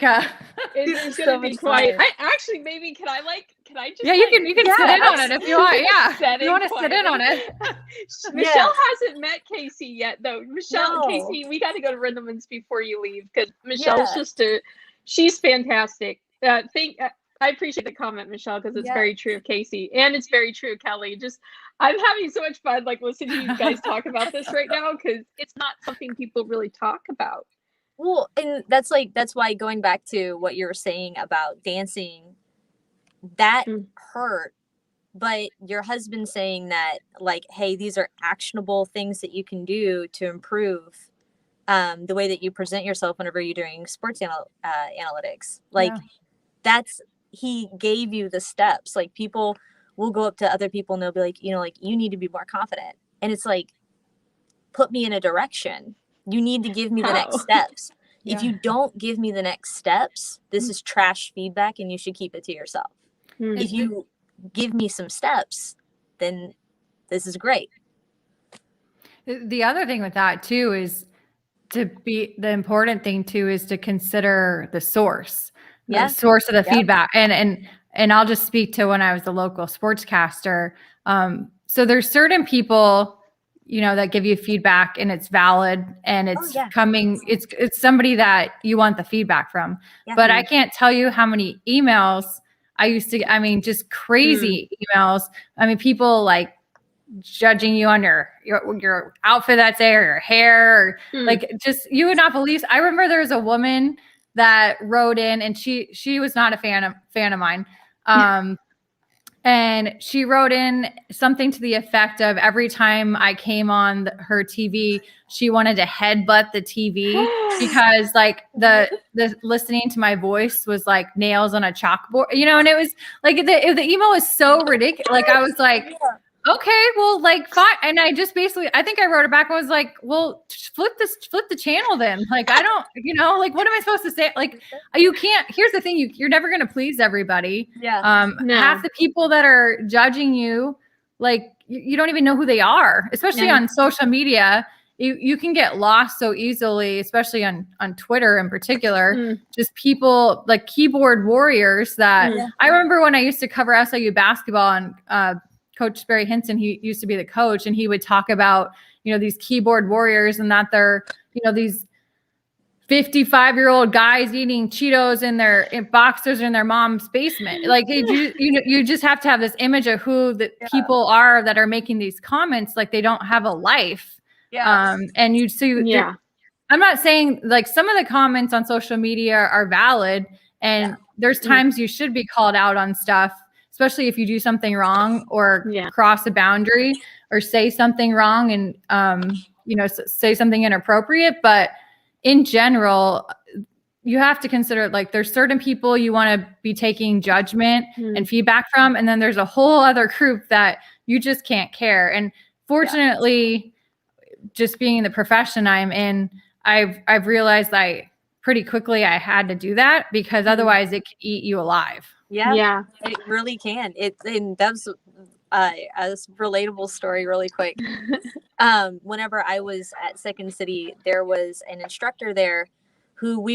it's going to be quite. I actually maybe can I just you can sit in on it if you want. Yeah, you want to sit in on it. Michelle hasn't met Casey yet though. Michelle, Casey, we got to go to Rhythmans before you leave because Michelle's she's fantastic. I appreciate the comment, Michelle, because it's very true of Casey and it's very true of Kelly. I'm having so much fun like listening to you guys talk about this right now because it's not something people really talk about. Well, and that's why going back to what you were saying about dancing, that hurt. But your husband saying that, like, hey, these are actionable things that you can do to improve the way that you present yourself whenever you're doing sports analytics. Like, he gave you the steps. Like, people will go up to other people and they'll be like, you need to be more confident. And it's like, put me in a direction. You need to give me the next steps. Yeah. If you don't give me the next steps, this is trash feedback and you should keep it to yourself. Mm-hmm. If you give me some steps, then this is great. The other thing with that too is the important thing too is to consider the source. The source of the feedback. And I'll just speak to when I was a local sportscaster. So there's certain people, that give you feedback and it's valid and it's it's somebody that you want the feedback from. Yeah. But I can't tell you how many emails I used to, just crazy emails. People like judging you on your outfit that day or your hair, or like just, you would not believe. I remember there was a woman that wrote in and she was not a fan of mine. And she wrote in something to the effect of every time I came on her TV, she wanted to headbutt the TV because like the listening to my voice was like nails on a chalkboard, and it was like the email was so ridiculous. Like I was like, okay, well, like fine. And I just basically, I think I wrote it back. I was like, well, flip the channel then. Like, I don't, like, what am I supposed to say? Like, you can't, here's the thing. You're never going to please everybody. Yeah. No. Half the people that are judging you, like, you don't even know who they are, especially on social media. You can get lost so easily, especially on Twitter in particular, just people like keyboard warriors that I remember when I used to cover SIU basketball and, Coach Barry Hinson, he used to be the coach, and he would talk about, these keyboard warriors and that they're, these 55-year-old guys eating Cheetos in boxers in their mom's basement. Like you just have to have this image of who the people are that are making these comments. Like they don't have a life. Yeah. I'm not saying like some of the comments on social media are valid, and there's times you should be called out on stuff, especially if you do something wrong or cross a boundary or say something wrong and, say something inappropriate. But in general, you have to consider like there's certain people you want to be taking judgment and feedback from. And then there's a whole other group that you just can't care. And fortunately, just being in the profession I'm in, I've realized pretty quickly I had to do that because otherwise it could eat you alive. Yeah, it really can. And that's a relatable story really quick. Whenever I was at Second City, there was an instructor there who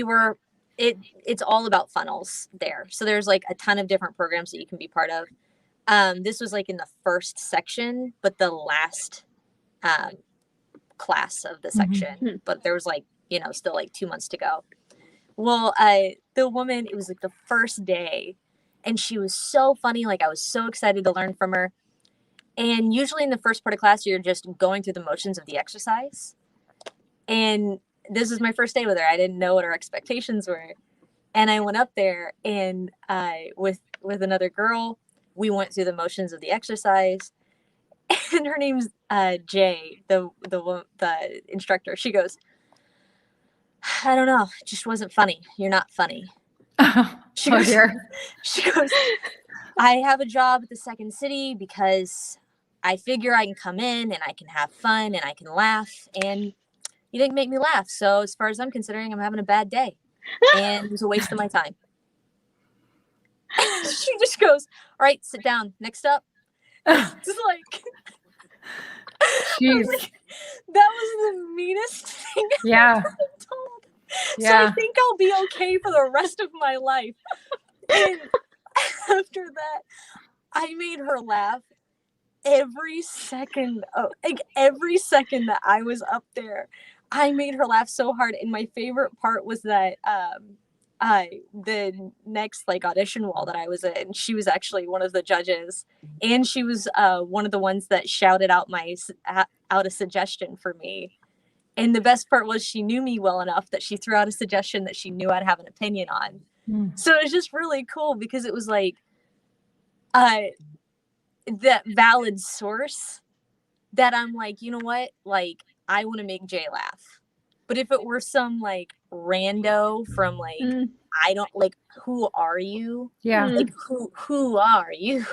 it's all about funnels there. So there's like a ton of different programs that you can be part of. This was like in the first section, but the last class of the section, but there was like, still like 2 months to go. Well, the woman, it was like the first day, and she was so funny. Like I was so excited to learn from her. And usually in the first part of class, you're just going through the motions of the exercise. And this was my first day with her. I didn't know what her expectations were. And I went up there and with another girl, we went through the motions of the exercise. And her name's Jay, the instructor. She goes, I don't know, it just wasn't funny. You're not funny. She goes, I have a job at the Second City because I figure I can come in and I can have fun and I can laugh, and you didn't make me laugh. So as far as I'm considering, I'm having a bad day and it was a waste of my time. She just goes, all right, sit down. Next up. Just like, Jeez. Like, that was the meanest thing Yeah. I've ever been told. Yeah. So I think I'll be okay for the rest of my life. And after that, I made her laugh every second that I was up there. I made her laugh so hard. And my favorite part was that the next like audition wall that I was in, she was actually one of the judges, and she was one of the ones that shouted out out a suggestion for me. And the best part was she knew me well enough that she threw out a suggestion that she knew I'd have an opinion on. So it was just really cool because it was like that valid source that I'm like, you know what, like I want to make Jay laugh. But if it were some like rando from like I don't like, who are you? Yeah. Like who are you?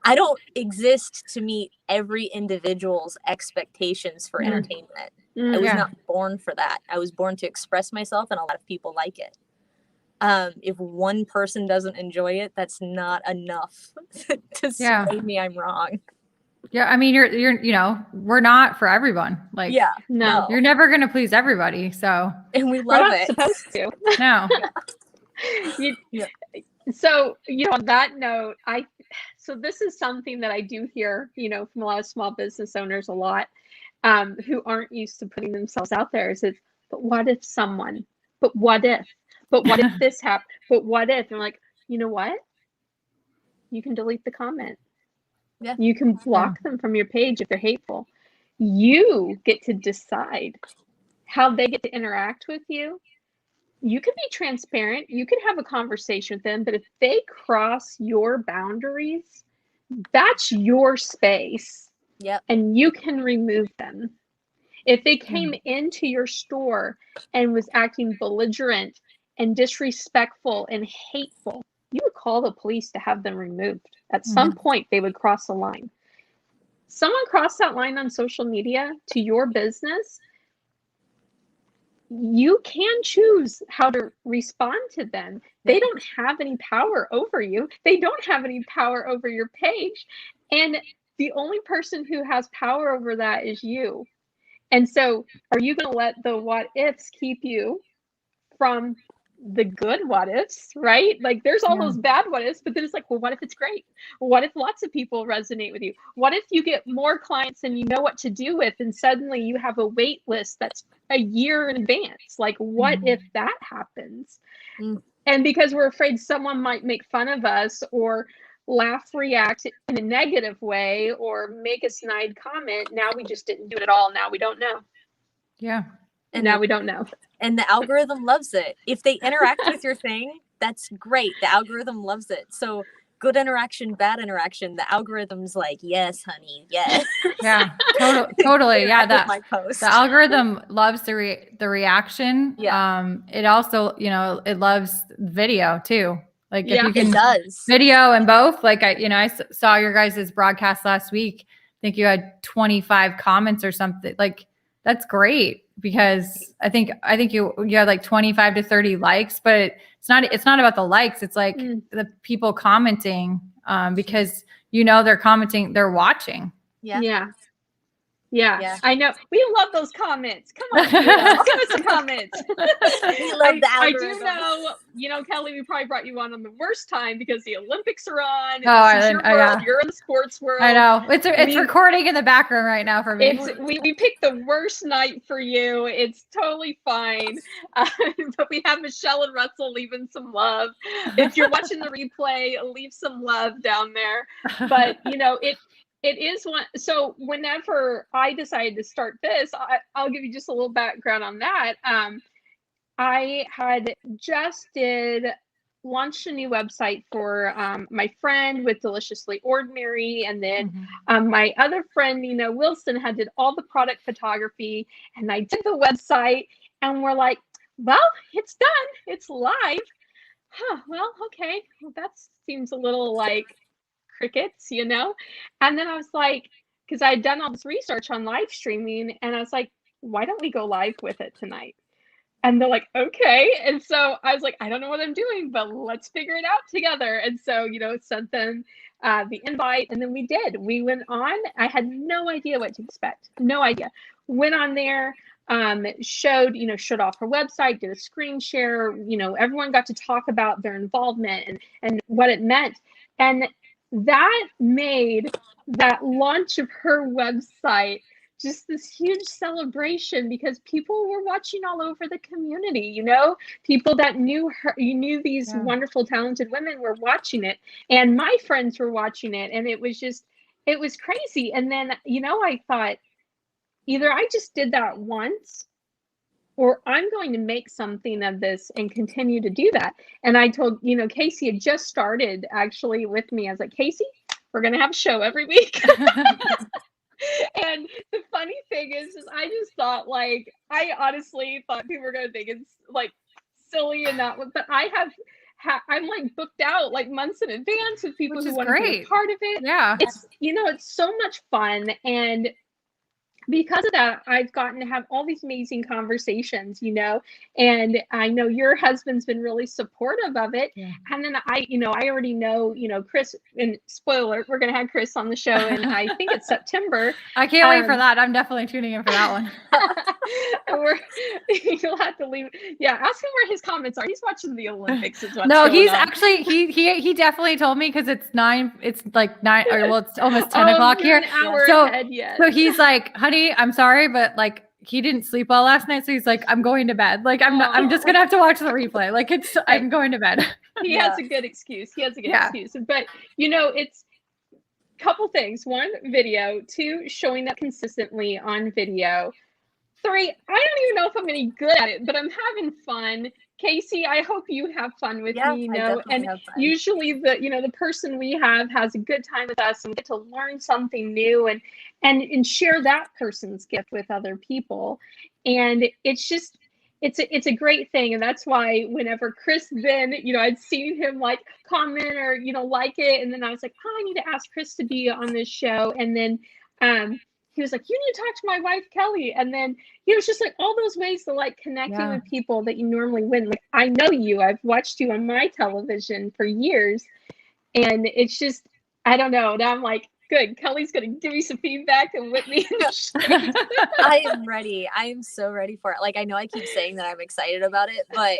I don't exist to meet every individual's expectations for entertainment. I was not born for that. I was born to express myself, and a lot of people like it. If one person doesn't enjoy it, that's not enough to sway me I'm wrong. Yeah, I mean, you're we're not for everyone. Like, no, you're never gonna please everybody. So, and we love it. Supposed to. No. So, on that note, so this is something that I do hear, from a lot of small business owners a lot, who aren't used to putting themselves out there. Is it, but what if someone? But what if? But what if this happened? But what if? And I'm like, you know what? You can delete the comment. Yeah. You can block them from your page if they're hateful. You get to decide how they get to interact with you. You can be transparent. You can have a conversation with them, but if they cross your boundaries, that's your space. Yep. And you can remove them. If they came into your store and was acting belligerent and disrespectful and hateful, you would call the police to have them removed. At some point, they would cross a line. Someone crossed that line on social media to your business, you can choose how to respond to them. They don't have any power over you. They don't have any power over your page. And the only person who has power over that is you. And so are you going to let the what ifs keep you from the good what ifs, right? Like there's all those bad what ifs, but then it's like, well, what if it's great? What if lots of people resonate with you? What if you get more clients and you know what to do with, and suddenly you have a wait list that's a year in advance? Like, what if that happens? And because we're afraid someone might make fun of us or laugh, react in a negative way, or make a snide comment, now we just didn't do it at all. Now we don't know. Yeah. And now we don't know. And the algorithm loves it. If they interact with your thing, that's great. The algorithm loves it. So good interaction, bad interaction, the algorithm's like, yes, honey, yes. Yeah, totally. Yeah, my post. The algorithm loves the reaction. Yeah. It also, it loves video too. Like if you can, it does. Video and both. Like I saw your guys' broadcast last week. I think you had 25 comments or something. Like that's great, because I think you had like 25 to 30 likes, but it's not about the likes. It's like the people commenting, because they're commenting, they're watching. Yeah. I know. We love those comments. Come on, give us a comment. We love the algorithm. I do know, Kelly, we probably brought you on the worst time because the Olympics are on. You're in the sports world. I know. It's recording in the background right now for me. We picked the worst night for you. It's totally fine. But we have Michelle and Russell leaving some love. If you're watching the replay, leave some love down there. But, it is one. So whenever I decided to start this, I'll give you just a little background on that. I had just launched a new website for my friend with Deliciously Ordinary. And then my other friend, Nina Wilson, did all the product photography. And I did the website, and we're like, well, it's done. It's live. Well, okay. Well, that seems a little like crickets, and then I was like, because I had done all this research on live streaming, and I was like, why don't we go live with it tonight? And they're like, okay. And so I was like, I don't know what I'm doing, but let's figure it out together. And so, sent them the invite, and then we did. We went on. I had no idea what to expect. No idea. Went on there, showed off her website, did a screen share. Everyone got to talk about their involvement and what it meant. And that made that launch of her website just this huge celebration, because people were watching all over the community, people that knew her, these wonderful, talented women were watching it, and my friends were watching it. And it was crazy. And then, I thought, either I just did that once, or I'm going to make something of this and continue to do that. And I told, Casey had just started actually with me. I was like, Casey, we're going to have a show every week. And the funny thing is I just thought, I honestly thought people were going to think it's silly and not, but I'm booked out months in advance with people who want to be a part of it. Yeah. It's, it's so much fun. And because of that, I've gotten to have all these amazing conversations, and I know your husband's been really supportive of it. Yeah. And then I already know, Chris, and spoiler, we're going to have Chris on the show, and I think it's September. I can't wait for that. I'm definitely tuning in for that one. You'll have to leave. Yeah. Ask him where his comments are. He's watching the Olympics. No, he's actually, he definitely told me, cause it's 9, it's like 9, or well, it's almost 10 o'clock here. An hour ahead yet. So he's like, honey, I'm sorry, but he didn't sleep well last night. So he's like, I'm going to bed. I'm just going to have to watch the replay. I'm going to bed. He has a good excuse. Excuse. But it's a couple things. 1, video. 2, showing up consistently on video. 3, I don't even know if I'm any good at it, but I'm having fun. Casey, I hope you have fun with me, and usually the person we have has a good time with us, and we get to learn something new and share that person's gift with other people. And it's a great thing. And that's why whenever Chris then, I'd seen him comment or, like it. And then I was like, oh, I need to ask Chris to be on this show. And then, he was like, you need to talk to my wife, Kelly. And then he was just all those ways to connecting with people that you normally wouldn't. I know you, I've watched you on my television for years. And it's just, I don't know. Now I'm like, good, Kelly's going to give me some feedback and whip me in the street. I am ready. I am so ready for it. I know I keep saying that I'm excited about it, but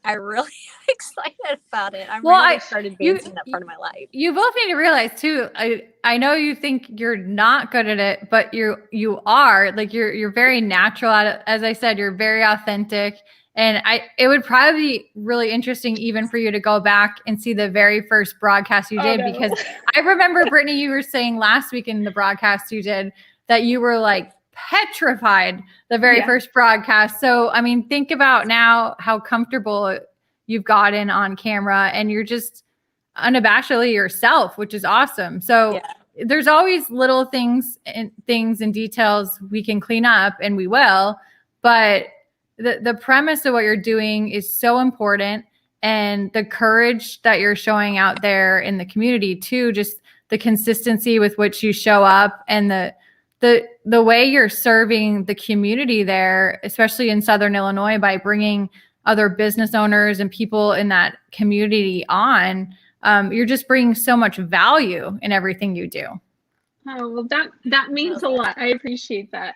I really am excited about it. I started advancing that part of my life. You both need to realize too. I know you think you're not good at it, but you are. You're very natural at it. As I said, you're very authentic. And it would probably be really interesting even for you to go back and see the very first broadcast you did, because I remember, Brittany, you were saying last week in the broadcast you did that you were petrified the very first broadcast. So, I mean, think about now how comfortable you've gotten on camera, and you're just unabashedly yourself, which is awesome. So there's always little things and details we can clean up, and we will, but the premise of what you're doing is so important, and the courage that you're showing out there in the community too, just the consistency with which you show up, and the way you're serving the community there, especially in Southern Illinois, by bringing other business owners and people in that community on, you're just bringing so much value in everything you do. Oh, well, that means a lot. I appreciate that.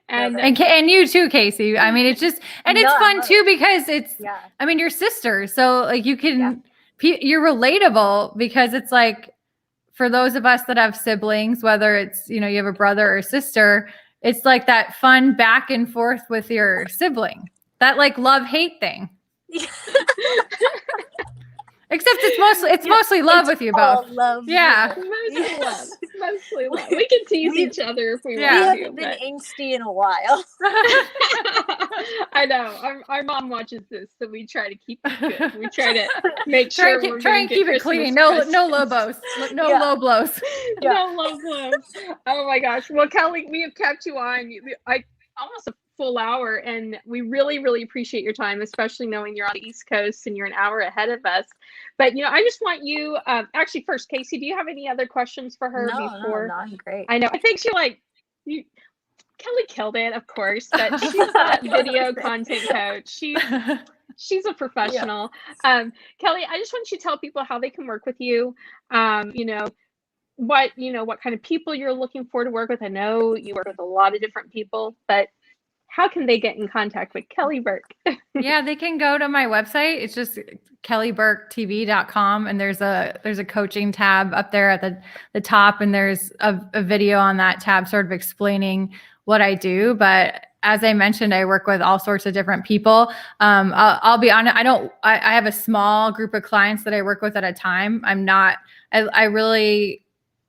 and you too, Casey. I mean, it's just, and it's fun too, because it's, I mean, your sister. So you can, you're relatable, because it's for those of us that have siblings, whether it's, you have a brother or sister, it's that fun back and forth with your sibling, that love-hate thing. Except it's mostly love with you both. Love. Yeah. Mostly love. We can tease each other if we want to. We haven't been angsty in a while. I know. Our mom watches this, so we try to keep it good. We try to make sure try and keep it clean. No low blows. No low blows. No low blows. Oh my gosh. Well, Kelly, we have kept you on. Almost a full hour, and we really, really appreciate your time, especially knowing you're on the East Coast and you're an hour ahead of us. But I just want you, actually, first, Casey, do you have any other questions for her before? No, I'm great. I know. I think she Kelly killed it, of course, but she's a video content coach. She's a professional. Yeah. Kelly, I just want you to tell people how they can work with you. What kind of people you're looking for to work with. I know you work with a lot of different people, but how can they get in contact with Kelly Burke? Yeah, they can go to my website. It's just kellyburketv.com, and there's a coaching tab up there at the top, and there's a video on that tab sort of explaining what I do. But as I mentioned, I work with all sorts of different people. I'll be honest, I have a small group of clients that I work with at a time. I really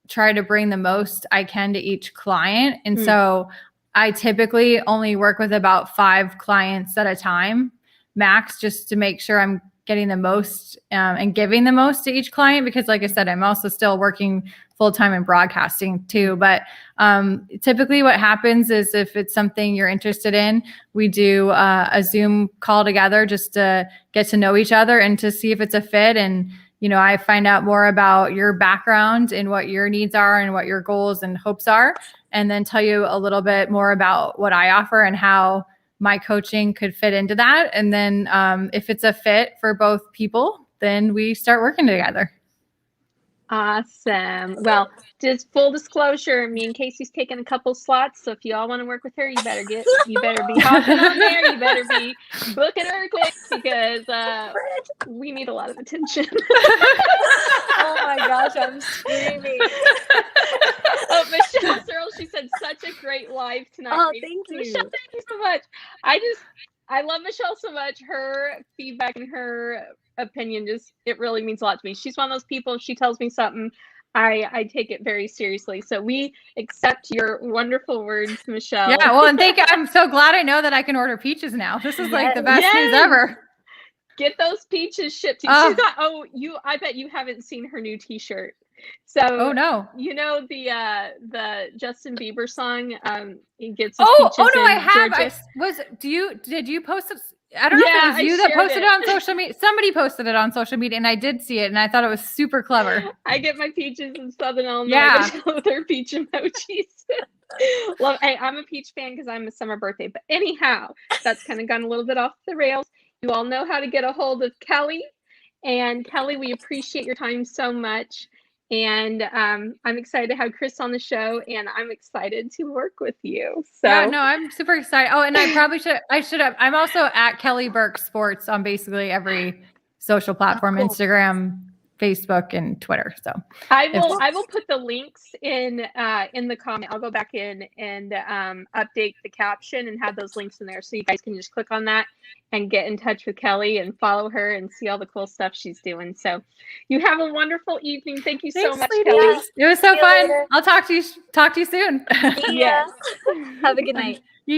try to bring the most I can to each client. And so I typically only work with about 5 clients at a time, max, just to make sure I'm getting the most and giving the most to each client. Because like I said, I'm also still working full-time in broadcasting too. But typically what happens is if it's something you're interested in, we do a Zoom call together just to get to know each other and to see if it's a fit. And I find out more about your background and what your needs are and what your goals and hopes are, and then tell you a little bit more about what I offer and how my coaching could fit into that. And then if it's a fit for both people, then we start working together. Awesome. Well, just full disclosure, me and Casey's taking a couple slots. So if you all want to work with her, you better be hopping on there. You better be booking her quick because we need a lot of attention. Oh my gosh, I'm screaming. Oh, Michelle Searle, she said such a great live tonight. Oh, thank you. Michelle, thank you so much. I love Michelle so much. Her feedback and her opinion it really means a lot to me. She's one of those people, if she tells me something, I take it very seriously. So we accept your wonderful words, Michelle. Yeah, well, and I'm so glad I know that I can order peaches now. This is like the best news ever. Get those peaches shipped to you. I bet you haven't seen her new t-shirt. So no. The Justin Bieber song, he gets I have. Did you post it? I don't know if it was you that posted it on social media. Somebody posted it on social media, and I did see it, and I thought it was super clever. I get my peaches in Southern Illinois with their peach emojis. Hey, I'm a peach fan because I'm a summer birthday. But anyhow, that's kind of gone a little bit off the rails. You all know how to get a hold of Kelly. And Kelly, we appreciate your time so much. And I'm excited to have Chris on the show, and I'm excited to work with you. So yeah, no, I'm super excited. Oh, and I'm also at Kelly Burke Sports on basically every social platform, cool. Instagram, Facebook, and Twitter. So I will put the links in the comment. I'll go back in and update the caption and have those links in there, so you guys can just click on that and get in touch with Kelly and follow her and see all the cool stuff she's doing. So you have a wonderful evening. Thank you so much, Kelly. It was so fun. I'll talk to you soon. Yeah. Have a good night.